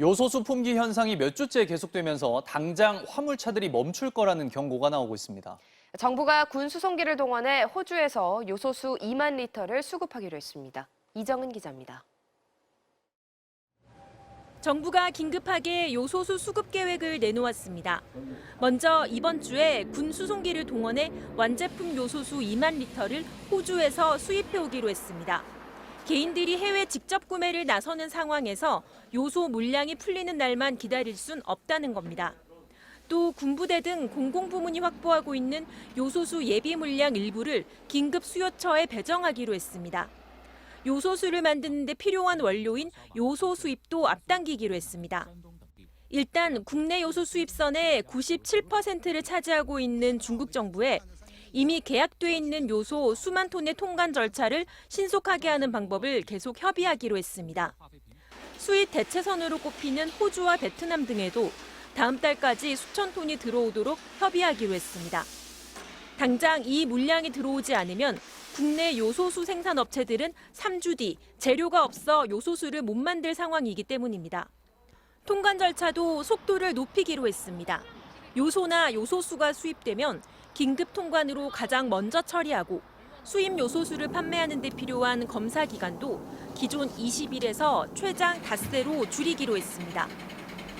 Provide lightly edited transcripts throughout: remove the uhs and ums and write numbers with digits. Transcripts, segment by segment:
요소수 품귀 현상이 몇 주째 계속되면서 당장 화물차들이 멈출 거라는 경고가 나오고 있습니다. 정부가 군 수송기를 동원해 호주에서 요소수 2만 리터를 수급하기로 했습니다. 이정은 기자입니다. 정부가 긴급하게 요소수 수급 계획을 내놓았습니다. 먼저 이번 주에 군 수송기를 동원해 완제품 요소수 2만 리터를 호주에서 수입해 오기로 했습니다. 개인들이 해외 직접 구매를 나서는 상황에서 요소 물량이 풀리는 날만 기다릴 순 없다는 겁니다. 또 군부대 등 공공부문이 확보하고 있는 요소수 예비 물량 일부를 긴급 수요처에 배정하기로 했습니다. 요소수를 만드는 데 필요한 원료인 요소 수입도 앞당기기로 했습니다. 일단 국내 요소 수입선의 97%를 차지하고 있는 중국 정부에 이미 계약돼 있는 요소 수만 톤의 통관 절차를 신속하게 하는 방법을 계속 협의하기로 했습니다. 수입 대체선으로 꼽히는 호주와 베트남 등에도 다음 달까지 수천 톤이 들어오도록 협의하기로 했습니다. 당장 이 물량이 들어오지 않으면 국내 요소수 생산 업체들은 3주 뒤 재료가 없어 요소수를 못 만들 상황이기 때문입니다. 통관 절차도 속도를 높이기로 했습니다. 요소나 요소수가 수입되면 긴급 통관으로 가장 먼저 처리하고 수입 요소수를 판매하는 데 필요한 검사 기간도 기존 20일에서 최장 닷새로 줄이기로 했습니다.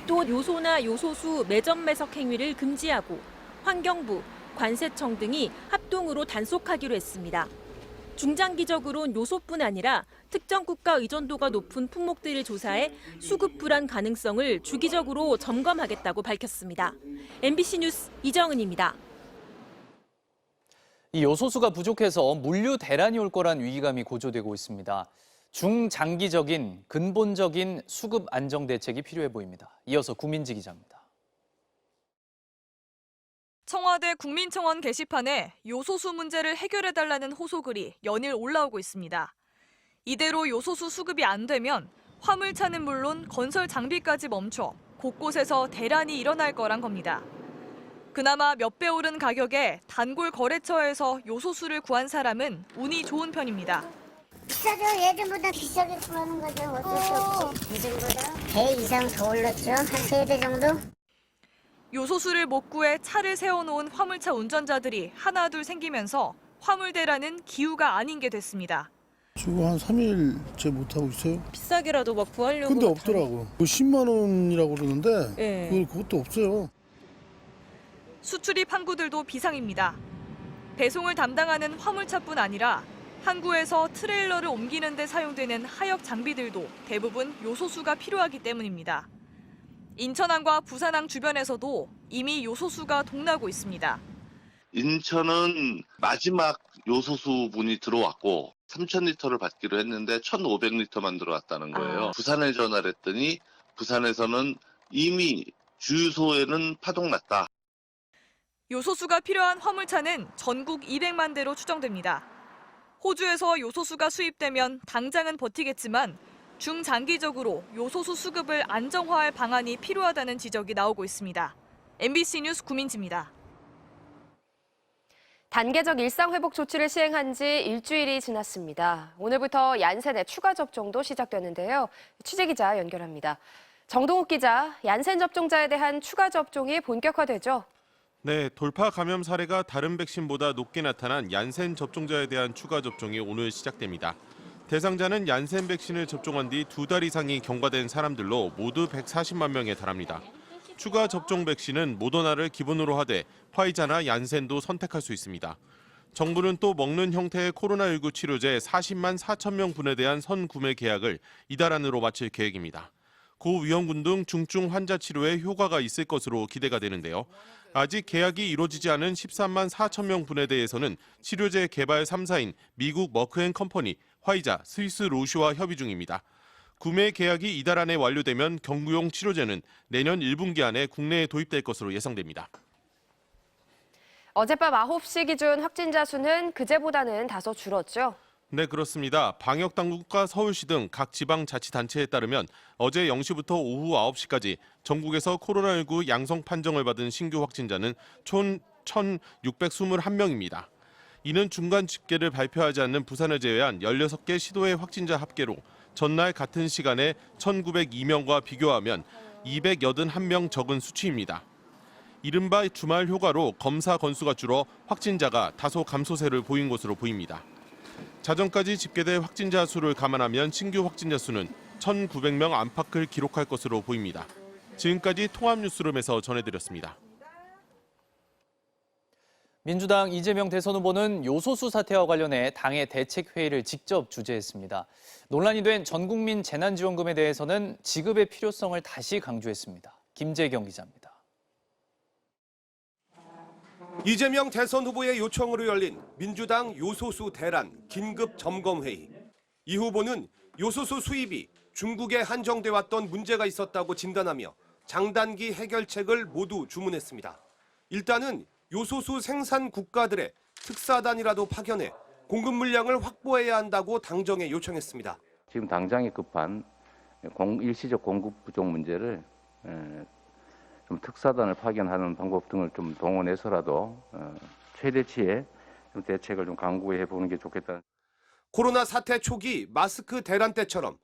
또 요소나 요소수 매점 매석 행위를 금지하고 환경부, 관세청 등이 합동으로 단속하기로 했습니다. 중장기적으로는 요소뿐 아니라 특정 국가 의존도가 높은 품목들을 조사해 수급 불안 가능성을 주기적으로 점검하겠다고 밝혔습니다. MBC 뉴스 이정은입니다. 이 요소수가 부족해서 물류 대란이 올 거란 위기감이 고조되고 있습니다. 중장기적인 근본적인 수급 안정 대책이 필요해 보입니다. 이어서 구민지 기자입니다. 청와대 국민청원 게시판에 요소수 문제를 해결해달라는 호소글이 연일 올라오고 있습니다. 이대로 요소수 수급이 안 되면 화물차는 물론 건설 장비까지 멈춰 곳곳에서 대란이 일어날 거란 겁니다. 그나마 몇 배 오른 가격에 단골 거래처에서 요소수를 구한 사람은 운이 좋은 편입니다. 비싸죠. 예전보다 비싸게 구하는 거죠. 어쩔 수 없이. 예전보다 배 이상 더 올랐죠. 한 3배 정도? 요소수를 못 구해 차를 세워놓은 화물차 운전자들이 하나둘 생기면서 화물 대란은 기우가 아닌 게 됐습니다. 지금 한 3일째 못하고 있어요. 비싸게라도 막 구하려고. 근데 없더라고. 10만 원이라고 그러는데 네. 그것도 없어요. 수출입 항구들도 비상입니다. 배송을 담당하는 화물차뿐 아니라 항구에서 트레일러를 옮기는 데 사용되는 하역 장비들도 대부분 요소수가 필요하기 때문입니다. 인천항과 부산항 주변에서도 이미 요소수가 동나고 있습니다. 인천은 마지막 요소수분이 들어왔고 3,000리터를 받기로 했는데 1,500리터만 들어왔다는 거예요. 부산에 전화를 했더니 부산에서는 이미 주유소에는 파동났다. 요소수가 필요한 화물차는 전국 200만 대로 추정됩니다. 호주에서 요소수가 수입되면 당장은 버티겠지만 중장기적으로 요소수 수급을 안정화할 방안이 필요하다는 지적이 나오고 있습니다. MBC 뉴스 구민지입니다. 단계적 일상회복 조치를 시행한 지 일주일이 지났습니다. 오늘부터 얀센의 추가 접종도 시작되는데요. 취재기자 연결합니다. 정동욱 기자, 얀센 접종자에 대한 추가 접종이 본격화되죠? 네, 돌파 감염 사례가 다른 백신보다 높게 나타난 얀센 접종자에 대한 추가 접종이 오늘 시작됩니다. 대상자는 얀센 백신을 접종한 뒤 2달 이상이 경과된 사람들로 모두 140만 명에 달합니다. 추가 접종 백신은 모더나를 기본으로 하되 화이자나 얀센도 선택할 수 있습니다. 정부는 또 먹는 형태의 코로나19 치료제 40만 4천 명 분에 대한 선구매 계약을 이달 안으로 마칠 계획입니다. 고위험군 등 중증 환자 치료에 효과가 있을 것으로 기대가 되는데요. 아직 계약이 이루어지지 않은 13만 4천 명 분에 대해서는 치료제 개발 3사인 미국 머크앤컴퍼니, 화이자, 스위스 로슈와 협의 중입니다. 구매 계약이 이달 안에 완료되면 경구용 치료제는 내년 1분기 안에 국내에 도입될 것으로 예상됩니다. 어젯밤 9시 기준 확진자 수는 그제보다는 다소 줄었죠? 네, 그렇습니다. 방역당국과 서울시 등 각 지방자치단체에 따르면 어제 0시부터 오후 9시까지 전국에서 코로나19 양성 판정을 받은 신규 확진자는 총 1,621명입니다. 이는 중간 집계를 발표하지 않는 부산을 제외한 16개 시도의 확진자 합계로 전날 같은 시간에 1,902명과 비교하면 281명 적은 수치입니다. 이른바 주말 휴가로 검사 건수가 줄어 확진자가 다소 감소세를 보인 것으로 보입니다. 자정까지 집계될 확진자 수를 감안하면 신규 확진자 수는 1,900명 안팎을 기록할 것으로 보입니다. 지금까지 통합뉴스룸에서 전해드렸습니다. 민주당 이재명 대선 후보는 요소수 사태와 관련해 당의 대책회의를 직접 주재했습니다. 논란이 된 전국민 재난지원금에 대해서는 지급의 필요성을 다시 강조했습니다. 김재경 기자입니다. 이재명 대선 후보의 요청으로 열린 민주당 요소수 대란 긴급 점검회의. 이 후보는 요소수 수입이 중국에 한정돼 왔던 문제가 있었다고 진단하며 장단기 해결책을 모두 주문했습니다. 일단은 요소수 생산 국가들의 특사단이라도 파견해 공급 물량을 확보해야 한다고 당정에 요청했습니다. 지금 당장에 급한 일시적 공급 부족 문제를 좀 특사단을 파견하는 방법 등을 좀 동원해서라도 최대치의 좀 대책을 좀 강구해 보는 게 좋겠다. 코로나 사태 초기 마스크 대란 때처럼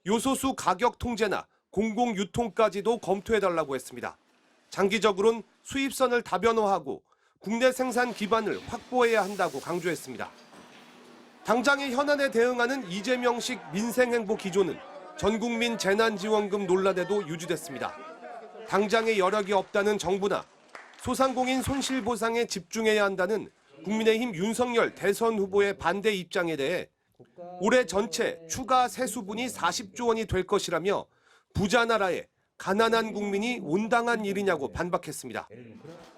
요소수 가격 통제나 공공 유통까지도 검토해달라고 했습니다. 장기적으로는 수입선을 다변화하고 국내 생산 기반을 확보해야 한다고 강조했습니다. 당장의 현안에 대응하는 이재명식 민생행보 기조는 전국민 재난지원금 논란에도 유지됐습니다. 당장의 여력이 없다는 정부나 소상공인 손실보상에 집중해야 한다는 국민의힘 윤석열 대선 후보의 반대 입장에 대해 올해 전체 추가 세수분이 40조 원이 될 것이라며 부자 나라에 가난한 국민이 온당한 일이냐고 반박했습니다.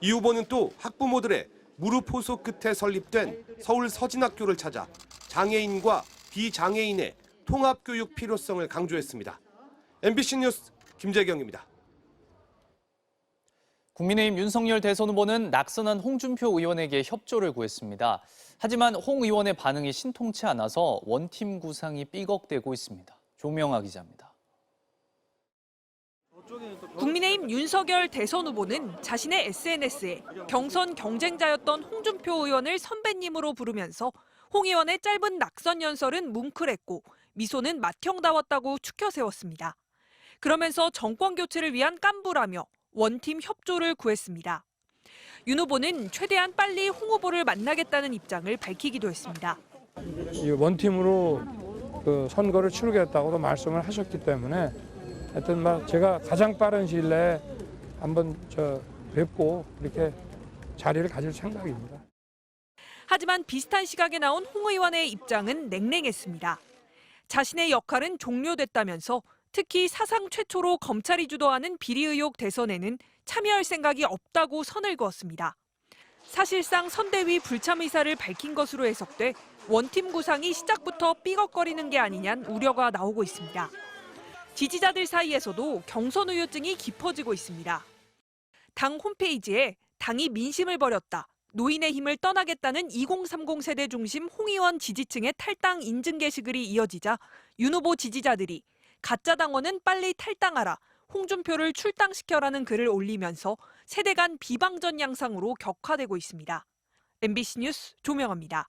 이 후보는 또 학부모들의 무릎 호소 끝에 설립된 서울 서진학교를 찾아 장애인과 비장애인의 통합교육 필요성을 강조했습니다. MBC 뉴스 김재경입니다. 국민의힘 윤석열 대선 후보는 낙선한 홍준표 의원에게 협조를 구했습니다. 하지만 홍 의원의 반응이 신통치 않아서 원팀 구상이 삐걱대고 있습니다. 조명아 기자입니다. 국민의힘 윤석열 대선 후보는 자신의 SNS에 경선 경쟁자였던 홍준표 의원을 선배님으로 부르면서 홍 의원의 짧은 낙선 연설은 뭉클했고 미소는 맏형다웠다고 추켜 세웠습니다. 그러면서 정권 교체를 위한 깐부라며 원팀 협조를 구했습니다. 윤 후보는 최대한 빨리 홍 후보를 만나겠다는 입장을 밝히기도 했습니다. 이 원팀으로 선거를 치르겠다고도 말씀을 하셨기 때문에 하여튼 제가 가장 빠른 시일 내에 한번 뵙고 이렇게 자리를 가질 생각입니다. 하지만 비슷한 시각에 나온 홍 의원의 입장은 냉랭했습니다. 자신의 역할은 종료됐다면서 특히 사상 최초로 검찰이 주도하는 비리 의혹 대선에는 참여할 생각이 없다고 선을 그었습니다. 사실상 선대위 불참 의사를 밝힌 것으로 해석돼 원팀 구상이 시작부터 삐걱거리는 게 아니냐는 우려가 나오고 있습니다. 지지자들 사이에서도 경선 후유증이 깊어지고 있습니다. 당 홈페이지에 당이 민심을 버렸다, 노인의 힘을 떠나겠다는 2030 세대 중심 홍 의원 지지층의 탈당 인증 게시글이 이어지자 윤 후보 지지자들이 가짜 당원은 빨리 탈당하라, 홍준표를 출당시켜라는 글을 올리면서 세대 간 비방전 양상으로 격화되고 있습니다. MBC 뉴스 조명아입니다.